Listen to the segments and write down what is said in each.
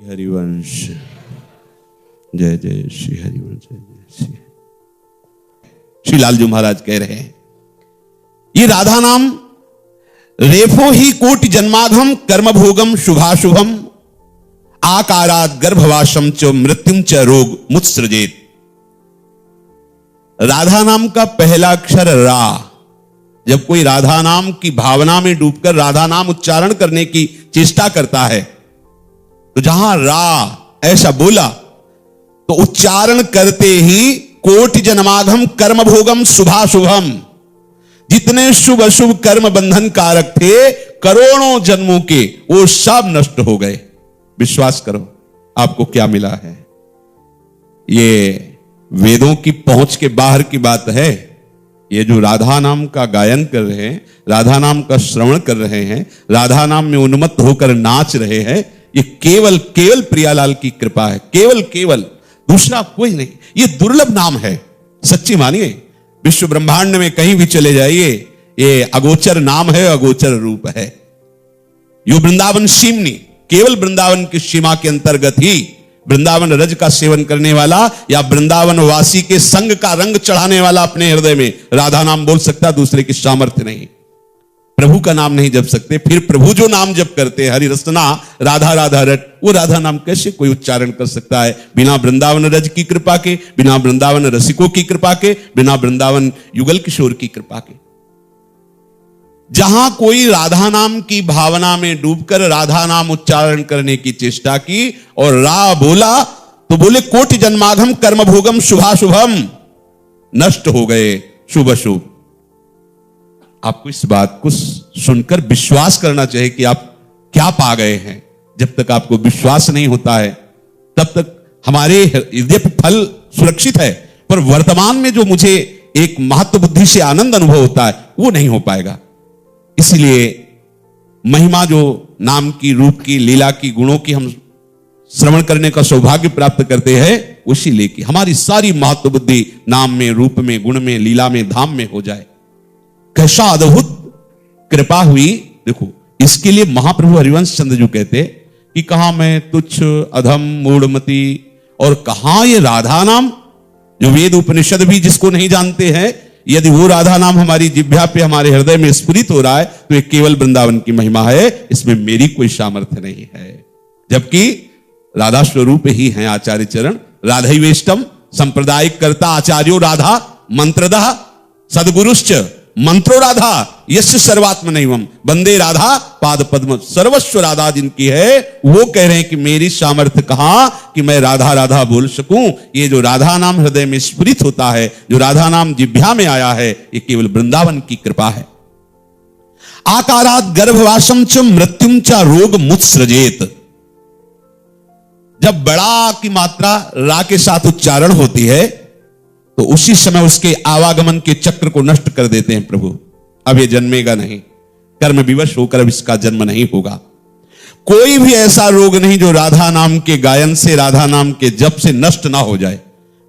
हरिवंश। जय जय श्री हरिवंश। जय जय श्री। श्री लालजू महाराज कह रहे हैं ये राधा नाम रेफो ही कोटि जन्माघम कर्म भोगम शुभाशुभम आकारात गर्भवासम च मृत्युम च रोग मुत्सृजेत। राधा नाम का पहला अक्षर रा। जब कोई राधा नाम की भावना में डूबकर राधा नाम उच्चारण करने की चेष्टा करता है तो जहां रा ऐसा बोला तो उच्चारण करते ही कोटि जन्माघम कर्म भोगम शुभाशुभम, जितने शुभ अशुभ कर्म बंधन कारक थे करोड़ों जन्मों के वो सब नष्ट हो गए। विश्वास करो आपको क्या मिला है। ये वेदों की पहुंच के बाहर की बात है। ये जो राधा नाम का गायन कर रहे हैं, राधा नाम का श्रवण कर रहे हैं, राधा नाम में उन्मत्त होकर नाच रहे हैं, ये केवल केवल प्रियालाल की कृपा है। केवल केवल, दूसरा कोई नहीं। ये दुर्लभ नाम है, सच्ची मानिए। विश्व ब्रह्मांड में कहीं भी चले जाइए ये अगोचर नाम है, अगोचर रूप है। यो वृंदावन सीमनी, केवल वृंदावन की सीमा के अंतर्गत ही वृंदावन रज का सेवन करने वाला या वृंदावन वासी के संग का रंग चढ़ाने वाला अपने हृदय में राधा नाम बोल सकता, दूसरे की सामर्थ्य नहीं। प्रभु का नाम नहीं जप सकते, फिर प्रभु जो नाम जप करते हैं हरि रसना राधा राधा रट, वो राधा नाम कैसे कोई उच्चारण कर सकता है बिना वृंदावन रज की कृपा के, बिना वृंदावन रसिकों की कृपा के, बिना वृंदावन युगल किशोर की कृपा के। जहां कोई राधा नाम की भावना में डूबकर राधा नाम उच्चारण करने की चेष्टा की और रा बोला तो बोले कोटि जन्माघम कर्म भोगम शुभाशुभम, नष्ट हो गए शुभ अशुभ। आपको इस बात को सुनकर विश्वास करना चाहिए कि आप क्या पा गए हैं। जब तक आपको विश्वास नहीं होता है तब तक हमारे हृदय पर फल सुरक्षित है, पर वर्तमान में जो मुझे एक महत्व बुद्धि से आनंद अनुभव होता है वो नहीं हो पाएगा। इसलिए महिमा जो नाम की, रूप की, लीला की, गुणों की हम श्रवण करने का सौभाग्य प्राप्त करते हैं, उसी लेके हमारी सारी महत्व बुद्धि नाम में, रूप में, गुण में, लीला में, धाम में हो जाए। कैसा अद्भुत कृपा हुई। देखो इसके लिए महाप्रभु हरिवंश चंद्र जी कहते कि कहां मैं तुच्छ अधम मूढ़मती, और कहां ये राधा नाम जो वेद उपनिषद भी जिसको नहीं जानते हैं, यदि वो राधा नाम हमारी जिह्वा पे, हमारे हृदय में स्फुरित हो रहा है तो ये केवल वृंदावन की महिमा है, इसमें मेरी कोई सामर्थ्य नहीं है। जबकि राधा स्वरूप ही हैं आचार्य चरण। राधैवेष्टम सांप्रदायिक कर्ता आचार्यो राधा मंत्रदः सद्गुरुश्च मंत्रो राधा यस्य सर्वात्म नैवम वंदे राधा पाद पद्म। सर्वस्व राधा जिनकी है वो कह रहे हैं कि मेरी सामर्थ्य कहां कि मैं राधा राधा बोल सकूं। ये जो राधा नाम हृदय में स्फुरित होता है, जो राधा नाम जिह्वा में आया है, ये केवल वृंदावन की कृपा है। आकारात गर्भवासम च मृत्युम च रोग मुत्सृजेत। जब बड़ा की मात्रा रा के साथ उच्चारण होती है तो उसी समय उसके आवागमन के चक्र को नष्ट कर देते हैं प्रभु। अब ये जन्मेगा नहीं, कर्म विवश होकर अब इसका जन्म नहीं होगा। कोई भी ऐसा रोग नहीं जो राधा नाम के गायन से, राधा नाम के जप से नष्ट ना हो जाए।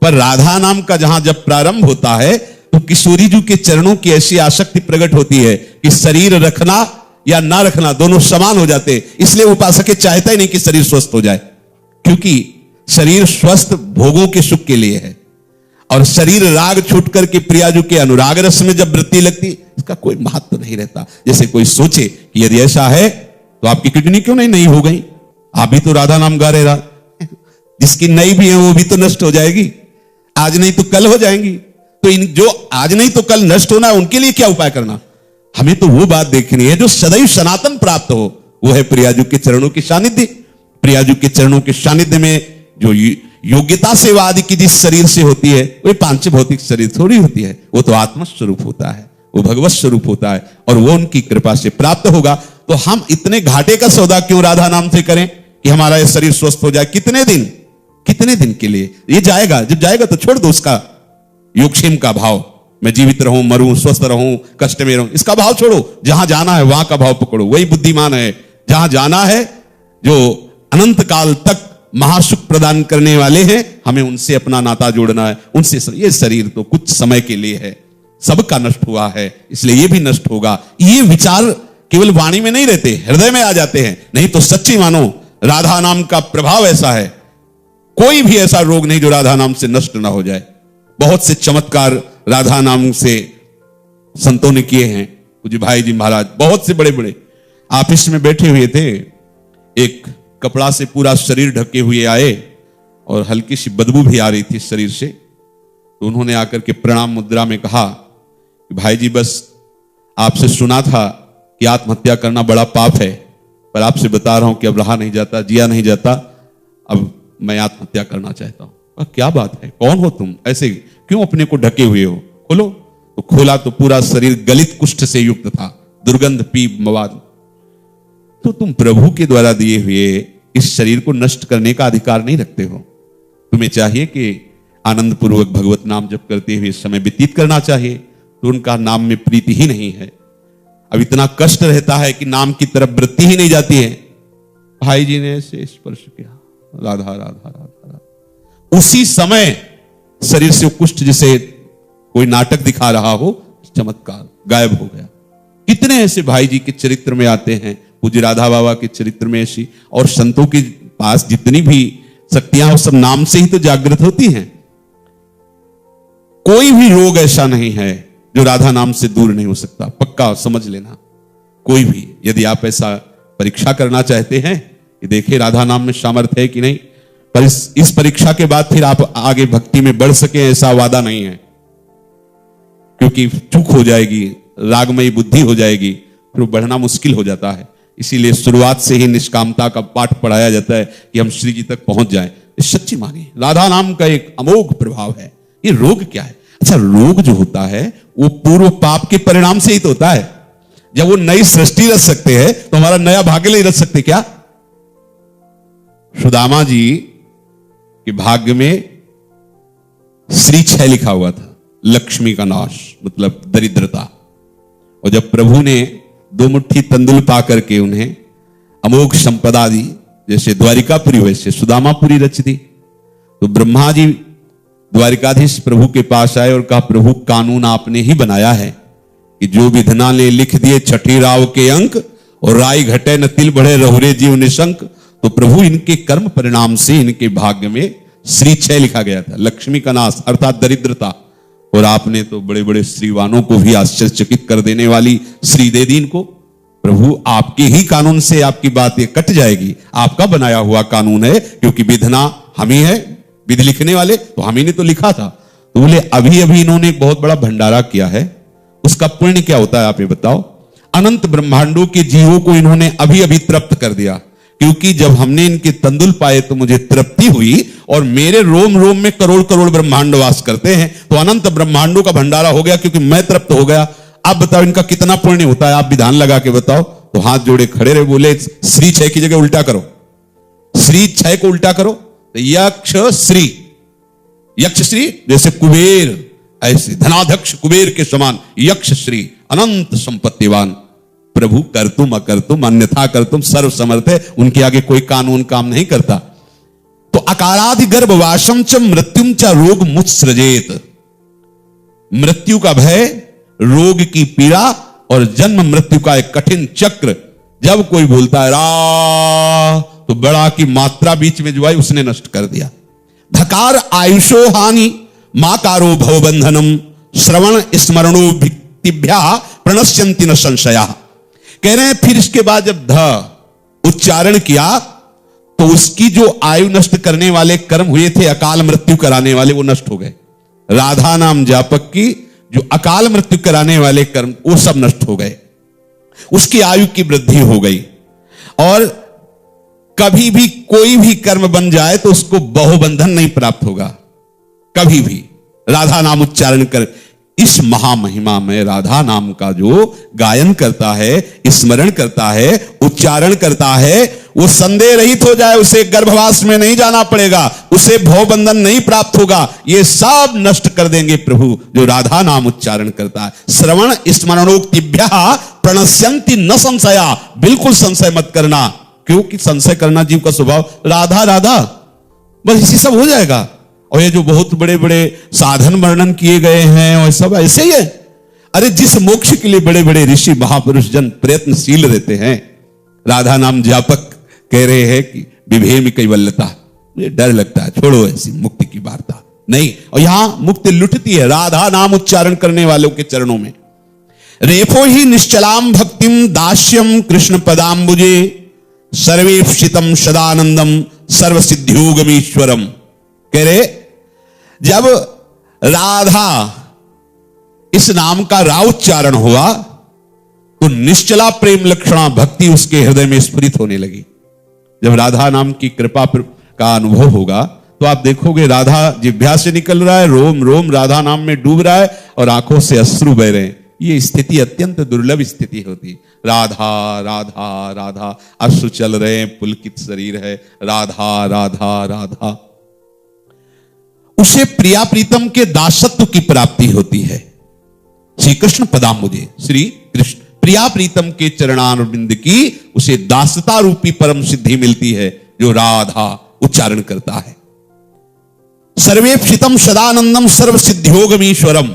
पर राधा नाम का जहां जब प्रारंभ होता है तो किशोरी जी के चरणों की ऐसी आसक्ति प्रकट होती है कि शरीर रखना या ना रखना दोनों समान हो जाते। इसलिए उपासक चाहता ही नहीं कि शरीर स्वस्थ हो जाए, क्योंकि शरीर स्वस्थ भोगों के सुख के लिए है और शरीर राग छूट करके प्रियाजू के अनुराग रस में जब वृत्ति लगती, इसका कोई महत्व नहीं रहता। जैसे कोई सोचे कि यदि ऐसा है तो आपकी किडनी क्यों नहीं हो गई, आप भी तो राधा नाम गा रहे, जिसकी नई भी है वो भी तो नष्ट हो जाएगी, आज नहीं तो कल हो जाएंगी। तो इन जो आज नहीं तो कल नष्ट होना है उनके लिए क्या उपाय करना। हमें तो वो बात देखनी है जो सदैव सनातन प्राप्त हो, वो है प्रियाजू के चरणों की सानिध्य। प्रियाजू के चरणों के सानिध्य में जो योग्यता सेवा आदि की जिस शरीर से होती है वो पांच भौतिक शरीर थोड़ी होती है, वो तो आत्म स्वरूप होता है, वो भगवत स्वरूप होता है और वो उनकी कृपा से प्राप्त होगा। तो हम इतने घाटे का सौदा क्यों राधा नाम से करें कि हमारा ये शरीर स्वस्थ हो जाए। कितने दिन के लिए ये जाएगा, जब जाएगा तो छोड़ दो उसका योगक्षेम का भाव, मैं जीवित रहूं, मरूं, स्वस्थ रहूं, कष्ट में रहूं, इसका भाव छोड़ो। जहां जाना है वहां का भाव पकड़ो, वही बुद्धिमान है। जहां जाना है जो अनंत काल तक महासुख प्रदान करने वाले हैं, हमें उनसे अपना नाता जोड़ना है, उनसे। ये शरीर तो कुछ समय के लिए है, सबका नष्ट हुआ है, इसलिए ये भी नष्ट होगा। ये विचार केवल वाणी में नहीं रहते, हृदय में आ जाते हैं। नहीं तो सच्ची मानो राधा नाम का प्रभाव ऐसा है, कोई भी ऐसा रोग नहीं जो राधा नाम से नष्ट ना हो जाए। बहुत से चमत्कार राधा नाम से संतों ने किए हैं। पूज्य भाई जी महाराज बहुत से बड़े बड़े ऑफिस में बैठे हुए थे, एक कपड़ा से पूरा शरीर ढके हुए आए और हल्की सी बदबू भी आ रही थी शरीर से। तो उन्होंने आकर के प्रणाम मुद्रा में कहा कि भाई जी बस आपसे सुना था कि आत्महत्या करना बड़ा पाप है, पर आपसे बता रहा हूं कि अब रहा नहीं जाता, जिया नहीं जाता, अब मैं आत्महत्या करना चाहता हूं। क्या बात है, कौन हो तुम, ऐसे क्यों अपने को ढके हुए हो, खोलो। तो खोला तो पूरा शरीर गलित कुष्ठ से युक्त था, दुर्गंध पीप मवाद। तो तुम प्रभु के द्वारा दिए हुए इस शरीर को नष्ट करने का अधिकार नहीं रखते हो। तुम्हें चाहिए कि आनंद पूर्वक भगवत नाम जप करते हुए समय व्यतीत करना चाहिए, तो उनका नाम में प्रीति ही नहीं है। अब इतना कष्ट रहता है कि नाम की तरफ वृत्ति ही नहीं जाती है। भाई जी ने ऐसे स्पर्श किया, राधा राधा राधा राधा। उसी समय शरीर से कुष्ठ जैसे कोई नाटक दिखा रहा हो, चमत्कार गायब हो गया। कितने ऐसे भाई जी के चरित्र में आते हैं, पूज्य राधा बाबा के चरित्र में ऐसी, और संतों के पास जितनी भी शक्तियां हो सब नाम से ही तो जागृत होती हैं। कोई भी रोग ऐसा नहीं है जो राधा नाम से दूर नहीं हो सकता, पक्का समझ लेना। कोई भी, यदि आप ऐसा परीक्षा करना चाहते हैं कि देखिए राधा नाम में सामर्थ्य है कि नहीं, पर इस परीक्षा के बाद फिर आप आगे भक्ति में बढ़ सके ऐसा वादा नहीं है, क्योंकि चूक हो जाएगी, रागमयी बुद्धि हो जाएगी, फिर बढ़ना मुश्किल हो जाता है। इसीलिए शुरुआत से ही निष्कामता का पाठ पढ़ाया जाता है कि हम श्री जी तक पहुंच जाएं। सच्ची मानिए राधा नाम का एक अमोघ प्रभाव है। ये रोग क्या है? अच्छा, रोग जो होता है वो पूर्व पाप के परिणाम से ही तो होता है। जब वो नई सृष्टि रच सकते हैं तो हमारा नया भाग्य नहीं रच सकते क्या? सुदामा जी के भाग्य में श्री 6 लिखा हुआ था, लक्ष्मी का नाश मतलब दरिद्रता। और जब प्रभु ने 2 मुट्ठी तंदुल पा करके उन्हें अमोघ संपदा दी, जैसे द्वारिकापुरी वैसे सुदामापुरी रच दी, तो ब्रह्मा जी द्वारिकाधीश प्रभु के पास आए और कहा, प्रभु कानून आपने ही बनाया है कि जो विधना ने लिख दिए छठी राव के अंक, और राय घटे न तिल बढ़े रहुरे जीव निशंक। तो प्रभु इनके कर्म परिणाम से इनके भाग्य में श्री 6 लिखा गया था, लक्ष्मी का नाश अर्थात दरिद्रता। और आपने तो बड़े बड़े श्रीवानों को भी आश्चर्यचकित कर देने वाली श्री दे दी इनको। प्रभु आपके ही कानून से आपकी बात ये कट जाएगी, आपका बनाया हुआ कानून है, क्योंकि विधना हम ही है, विधि लिखने वाले तो हम ही ने तो लिखा था। तो बोले अभी अभी इन्होंने एक बहुत बड़ा भंडारा किया है, उसका पुण्य क्या होता है आप ये बताओ। अनंत ब्रह्मांडों के जीवों को इन्होंने अभी अभी तृप्त कर दिया, क्योंकि जब हमने इनके तंदुल पाए तो मुझे तृप्ति हुई, और मेरे रोम रोम में करोड़ करोड़ ब्रह्मांड वास करते हैं, तो अनंत ब्रह्मांडों का भंडारा हो गया क्योंकि मैं तृप्त हो गया। अब बताओ इनका कितना पुण्य होता है, आप विधान लगा के बताओ। तो हाथ जोड़े खड़े रहे, बोले श्री 6 की जगह उल्टा करो, श्री 6 को उल्टा करो, तो यक्ष श्री, यक्ष श्री जैसे कुबेर, ऐसे धनाध्यक्ष कुबेर के समान यक्ष श्री अनंत संपत्तिवान प्रभु, कर्तुम अकर्तुम अन्यथा कर्तुम सर्व समर्थ है, उनके आगे कोई कानून काम नहीं करता। तो अकारादि गर्भ वाशम च मृत्युम च रोग मुत्सृजेत, मृत्यु का भय, रोग की पीड़ा और जन्म मृत्यु का एक कठिन चक्र। जब कोई बोलता है रा, तो बड़ा की मात्रा बीच में जो आई उसने नष्ट कर दिया। धकार आयुषो हानि माकारो भवबंधनम श्रवण स्मरणो भिक्तिभ्या प्रणश्यंति न संशया। कह रहे हैं फिर इसके बाद जब ध उच्चारण किया तो उसकी जो आयु नष्ट करने वाले कर्म हुए थे, अकाल मृत्यु कराने वाले, वो नष्ट हो गए। राधा नाम जापक की जो अकाल मृत्यु कराने वाले कर्म वो सब नष्ट हो गए, उसकी आयु की वृद्धि हो गई। और कभी भी कोई भी कर्म बन जाए तो उसको बहुबंधन नहीं प्राप्त होगा, कभी भी। राधा नाम उच्चारण कर, इस महामहिमा में राधा नाम का जो गायन करता है, स्मरण करता है, उच्चारण करता है, वो संदेह रहित हो जाए, उसे गर्भवास में नहीं जाना पड़ेगा, उसे भवबंधन नहीं प्राप्त होगा। ये सब नष्ट कर देंगे प्रभु जो राधा नाम उच्चारण करता है। श्रवण स्मरणोक्तिभ्यः प्रणश्यन्ति न संशया, बिल्कुल संशय मत करना, क्योंकि संशय करना जीव का स्वभाव। राधा राधा बस इसी सब हो जाएगा। और ये जो बहुत बड़े बड़े साधन वर्णन किए गए हैं और सब ऐसे ही है। अरे जिस मोक्ष के लिए बड़े बड़े ऋषि महापुरुष जन प्रयत्नशील रहते हैं, राधा नाम जापक कह रहे हैं कि विभेम कैवल्यता, मुझे डर लगता है, छोड़ो ऐसी मुक्ति की वार्ता नहीं। और यहां मुक्ति लुटती है राधा नाम उच्चारण करने वालों के चरणों में। रेफो ही निश्चलाम भक्तिम दास्यम कृष्ण पदाम्बुजे सर्वेप्सितम सदानंदम सर्व सिद्ध्योगमीश्वरम। कह रहे जब राधा इस नाम का राउच्चारण हुआ तो निश्चला प्रेम लक्षणा भक्ति उसके हृदय में स्फुरित होने लगी। जब राधा नाम की कृपा का अनुभव होगा तो आप देखोगे राधा जिह्वा से निकल रहा है, रोम रोम राधा नाम में डूब रहा है और आंखों से अश्रु बह रहे हैं। ये स्थिति अत्यंत दुर्लभ स्थिति होती। राधा राधा राधा, अश्रु चल रहे हैं, पुलकित शरीर है, राधा राधा राधा। उसे प्रिया प्रीतम के दासत्व की प्राप्ति होती है। श्री कृष्ण पदाम्बुजे, श्री कृष्ण प्रिया प्रीतम के चरणारविंद की उसे दासता रूपी परम सिद्धि मिलती है जो राधा उच्चारण करता है। सर्वेप्सितम सदानंदम सर्व सिद्ध्योगमीश्वरम।